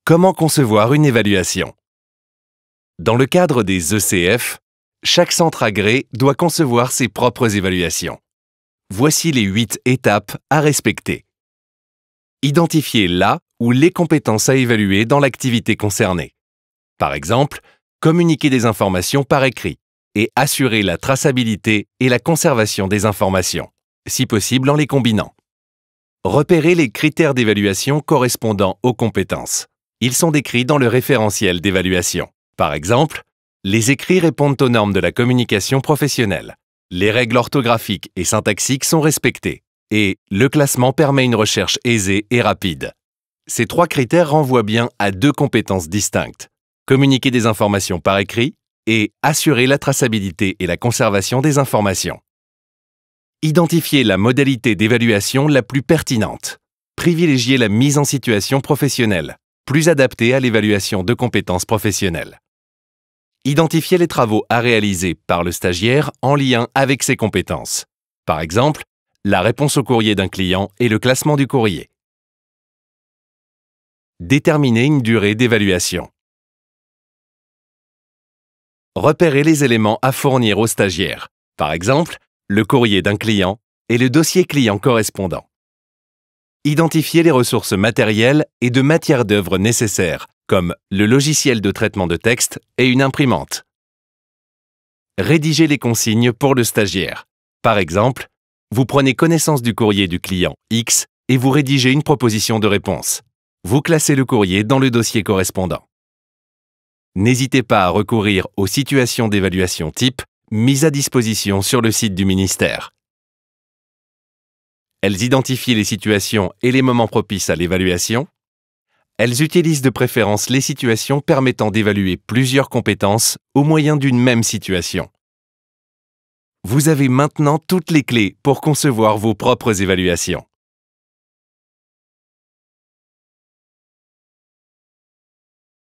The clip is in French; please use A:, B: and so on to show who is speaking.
A: Comment concevoir une évaluation? Dans le cadre des ECF, chaque centre agréé doit concevoir ses propres évaluations. Voici les 8 étapes à respecter. Identifier la ou les compétences à évaluer dans l'activité concernée. Par exemple, communiquer des informations par écrit et assurer la traçabilité et la conservation des informations, si possible en les combinant. Repérer les critères d'évaluation correspondant aux compétences. Ils sont décrits dans le référentiel d'évaluation. Par exemple, les écrits répondent aux normes de la communication professionnelle. Les règles orthographiques et syntaxiques sont respectées. Et le classement permet une recherche aisée et rapide. Ces 3 critères renvoient bien à 2 compétences distinctes. Communiquer des informations par écrit et assurer la traçabilité et la conservation des informations. Identifier la modalité d'évaluation la plus pertinente. Privilégier la mise en situation professionnelle, plus adaptée à l'évaluation de compétences professionnelles. Identifier les travaux à réaliser par le stagiaire en lien avec ses compétences. Par exemple, la réponse au courrier d'un client et le classement du courrier. Déterminer une durée d'évaluation. Repérer les éléments à fournir au stagiaire. Par exemple, le courrier d'un client et le dossier client correspondant. Identifier les ressources matérielles et de matière d'œuvre nécessaires, comme le logiciel de traitement de texte et une imprimante. Rédiger les consignes pour le stagiaire. Par exemple, vous prenez connaissance du courrier du client X et vous rédigez une proposition de réponse. Vous classez le courrier dans le dossier correspondant. N'hésitez pas à recourir aux situations d'évaluation type mises à disposition sur le site du ministère. Elles identifient les situations et les moments propices à l'évaluation. Elles utilisent de préférence les situations permettant d'évaluer plusieurs compétences au moyen d'une même situation. Vous avez maintenant toutes les clés pour concevoir vos propres évaluations.